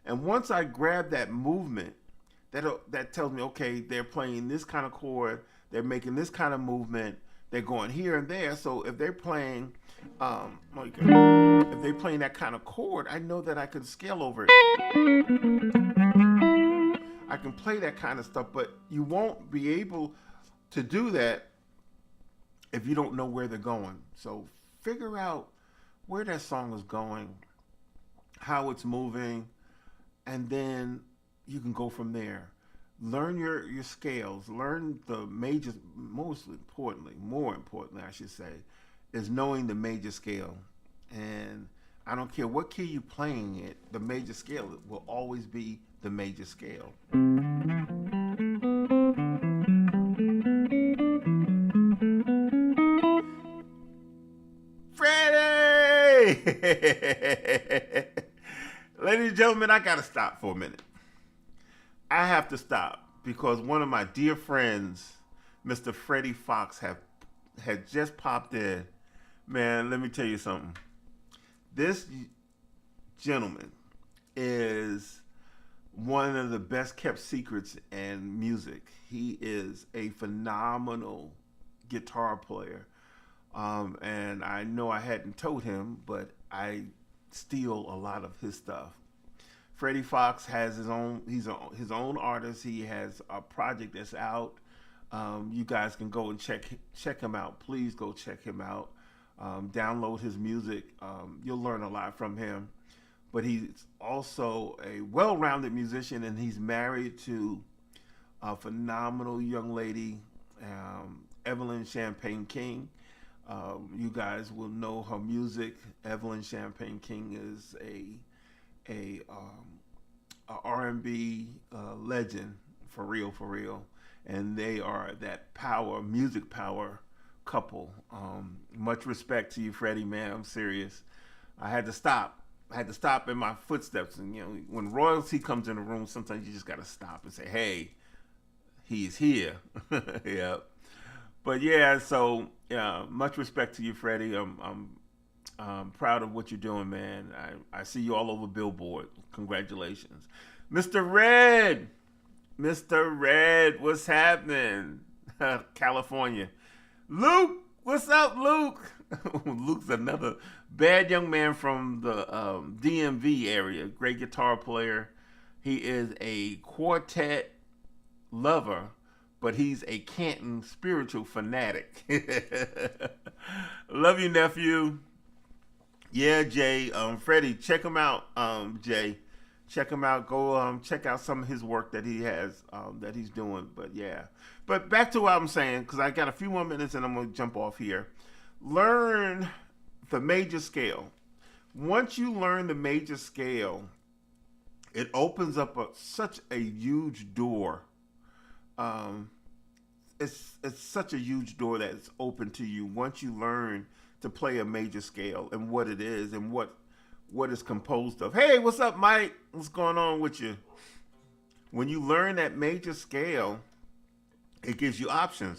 And once I grab that movement, that tells me, okay, they're playing this kind of chord, they're making this kind of movement, they're going here and there. So if they're playing, if they're playing that kind of chord, I know that I can scale over it. I can play that kind of stuff, but you won't be able to do that if you don't know where they're going. So figure out where that song is going, how it's moving, and then you can go from there. Learn your scales. Learn the major. More importantly, I should say, is knowing the major scale. And I don't care what key you're playing it, the major scale will always be the major scale. Freddie! Ladies and gentlemen, I gotta stop for a minute. I have to stop because one of my dear friends, Mr. Freddie Fox, had just popped in. Man, let me tell you something. This gentleman is one of the best kept secrets in music. He is a phenomenal guitar player. And I know I hadn't told him, but I steal a lot of his stuff. Freddie Fox has his own artist. He has a project that's out. You guys can go and check him out. Please go check him out. Download his music. You'll learn a lot from him. But he's also a well-rounded musician, and he's married to a phenomenal young lady, Evelyn Champagne King. You guys will know her music. Evelyn Champagne King is a R&B legend, for real, and they are that music power couple. Much respect to you, Freddie, man. I'm serious. I had to stop in my footsteps, and when royalty comes in the room, sometimes you just gotta stop and say, "Hey, he's here." Yeah. But yeah, so much respect to you, Freddie. I'm proud of what you're doing, man. I see you all over Billboard. Congratulations. Mr. Red, what's happening? California. Luke, what's up, Luke? Luke's another bad young man from the DMV area. Great guitar player. He is a quartet lover, but he's a Canton spiritual fanatic. Love you, nephew. Yeah, Jay. Freddie, check him out. Jay, check him out. Go check out some of his work that he has that he's doing. But yeah, but back to what I'm saying, because I got a few more minutes and I'm gonna jump off here. Learn the major scale. Once you learn the major scale, it opens up such a huge door. It's such a huge door that it's open to you once you learn to play a major scale and what it is and what it's composed of. Hey, what's up, Mike? What's going on with you? When you learn that major scale, it gives you options.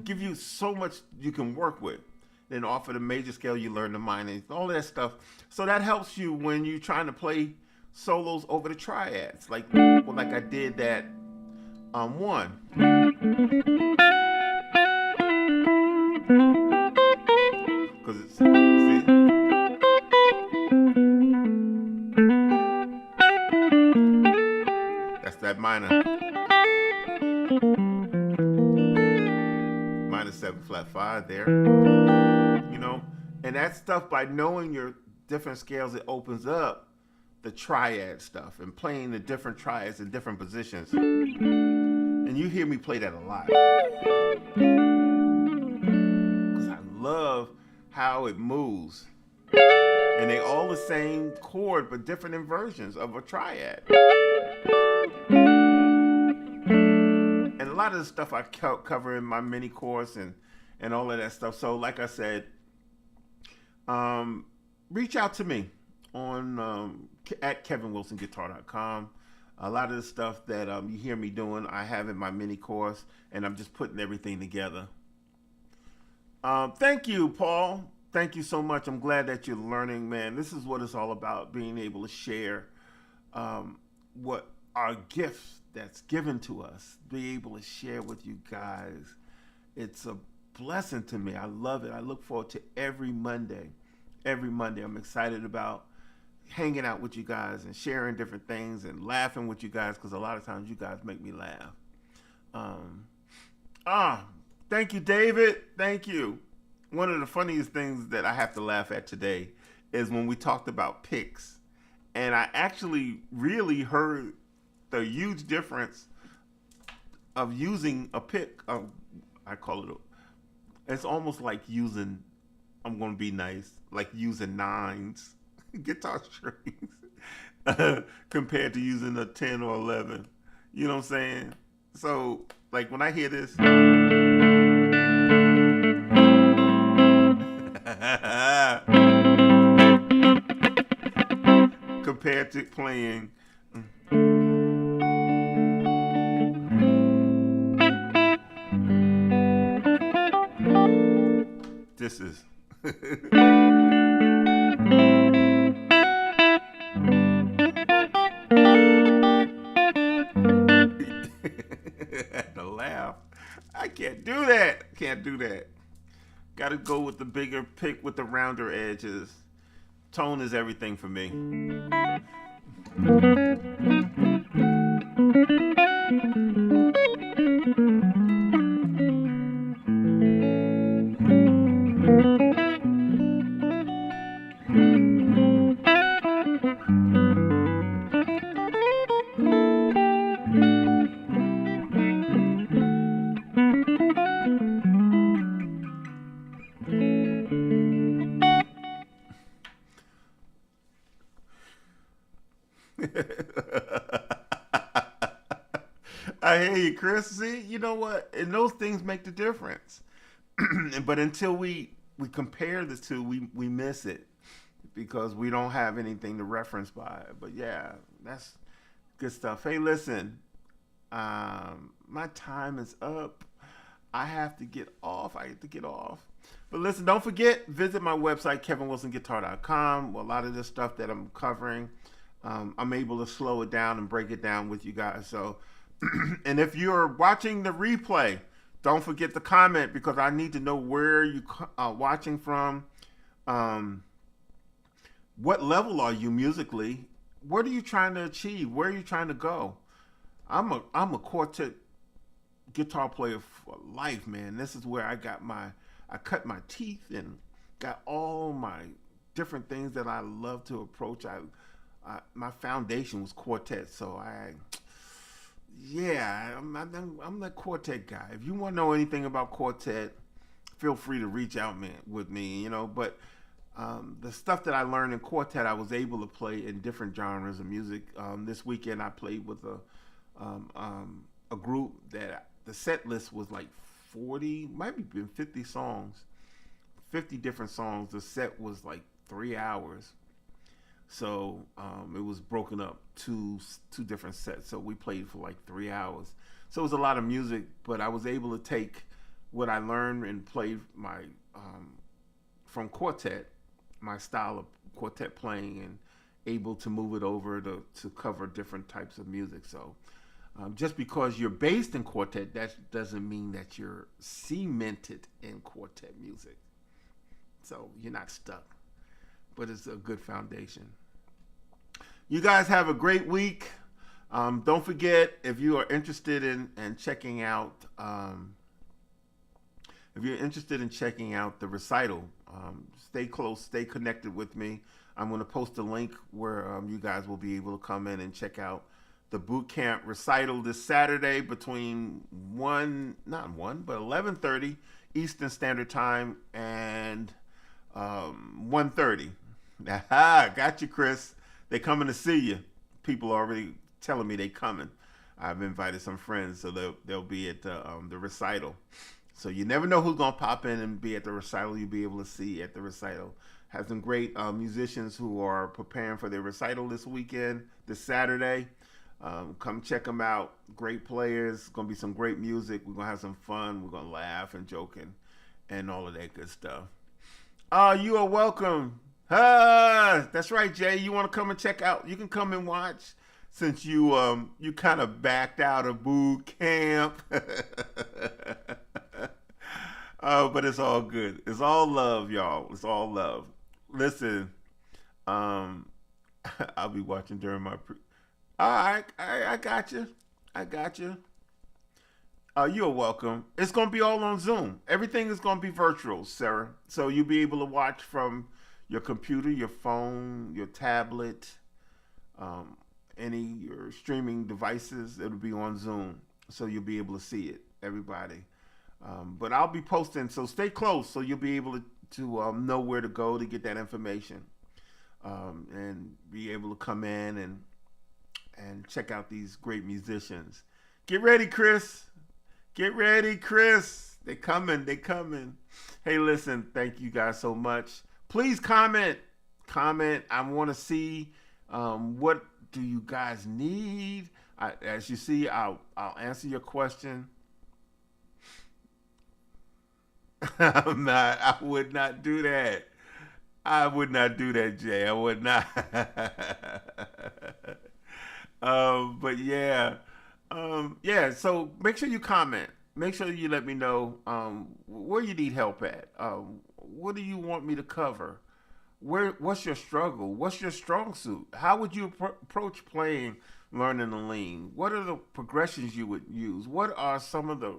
Give you so much you can work with. Then off of the major scale, you learn the minor, all that stuff. So that helps you when you're trying to play solos over the triads, like I did that one. Because it's, see? That's that minor 7 flat 5 there, and that stuff, by knowing your different scales, it opens up the triad stuff and playing the different triads in different positions. And you hear me play that a lot because I love how it moves. And they all the same chord, but different inversions of a triad. And a lot of the stuff I cover in my mini course and all of that stuff. So, like I said, reach out to me on at kevinwilsonguitar.com. A lot of the stuff that you hear me doing, I have in my mini course, and I'm just putting everything together. Thank you, Paul. Thank you so much. I'm glad that you're learning, man. This is what it's all about, being able to share what our gifts that's given to us, be able to share with you guys. It's a blessing to me. I love it. I look forward to every Monday. Every Monday, I'm excited about hanging out with you guys and sharing different things and laughing with you guys, because a lot of times you guys make me laugh. Thank you, David. Thank you. One of the funniest things that I have to laugh at today is when we talked about picks. And I actually really heard the huge difference of using a pick. I call it, it's almost like using, I'm going to be nice, like using nines, guitar strings, compared to using a 10 or 11. You know what I'm saying? So, like, when I hear this, compared to playing, this is. Had to laugh. I can't do that. Can't do that. Got to go with the bigger pick with the rounder edges. Tone is everything for me. I hear you, Chris. See, you know what? And those things make the difference. But until we compare the two, we miss it because we don't have anything to reference by. But yeah, that's good stuff. Hey, listen, my time is up. I have to get off. I have to get off. But listen, don't forget, visit my website, kevinwilsonguitar.com. A lot of this stuff that I'm covering, I'm able to slow it down and break it down with you guys. So, and if you're watching the replay, don't forget to comment, because I need to know where you are watching from. What level are you musically? What are you trying to achieve? Where are you trying to go? I'm a quartet guitar player for life, man. This is where I cut my teeth and got all my different things that I love to approach. My foundation was quartet, so I'm that quartet guy. If you want to know anything about quartet, feel free to reach out with me, But the stuff that I learned in quartet, I was able to play in different genres of music. This weekend, I played with a group that the set list was like 40, might have been 50 songs, 50 different songs. The set was like 3 hours. So it was broken up two different sets. So we played for like 3 hours. So it was a lot of music, but I was able to take what I learned and play my from quartet, my style of quartet playing, and able to move it over to cover different types of music. So just because you're based in quartet, that doesn't mean that you're cemented in quartet music. So you're not stuck, but it's a good foundation. You guys have a great week. Don't forget, if you are interested in checking out, the recital, stay close, stay connected with me. I'm going to post a link where you guys will be able to come in and check out the boot camp recital this Saturday between 11:30 Eastern Standard Time and 1:30. Aha, got you, Chris. They coming to see you. People are already telling me they coming. I've invited some friends, so they'll be at the recital. So you never know who's gonna pop in and be at the recital. You'll be able to see at the recital. Have some great musicians who are preparing for their recital this weekend, this Saturday. Come check them out. Great players. Gonna be some great music. We're gonna have some fun. We're gonna laugh and joking and all of that good stuff. You are welcome. That's right, Jay. You want to come and check out? You can come and watch since you kind of backed out of boot camp. But it's all good. It's all love, y'all. It's all love. Listen, I'll be watching during my. All right, I got you. I got you. You're welcome. It's going to be all on Zoom. Everything is going to be virtual, Sarah. So you'll be able to watch from your computer, your phone, your tablet, any your streaming devices. It'll be on Zoom, so you'll be able to see it, everybody. But I'll be posting, so stay close, so you'll be able to know where to go to get that information, and be able to come in and check out these great musicians. Get ready, Chris. Get ready, Chris. They coming. They coming. Hey, listen, thank you guys so much. Please comment. Comment. I want to see what do you guys need. As you see, I'll answer your question. I'm not. I would not do that. I would not do that, Jay. I would not. But yeah. Yeah, so make sure you comment. Make sure you let me know where you need help at. What do you want me to cover? What's your struggle? What's your strong suit? How would you approach playing, learning the lean? What are the progressions you would use? What are some of the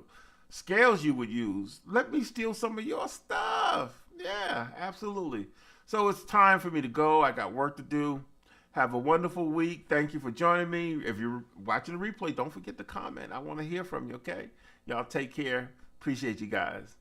scales you would use? Let me steal some of your stuff. Yeah, absolutely. So it's time for me to go. I got work to do. Have a wonderful week. Thank you for joining me. If you're watching the replay, don't forget to comment. I want to hear from you, okay? Y'all take care. Appreciate you guys.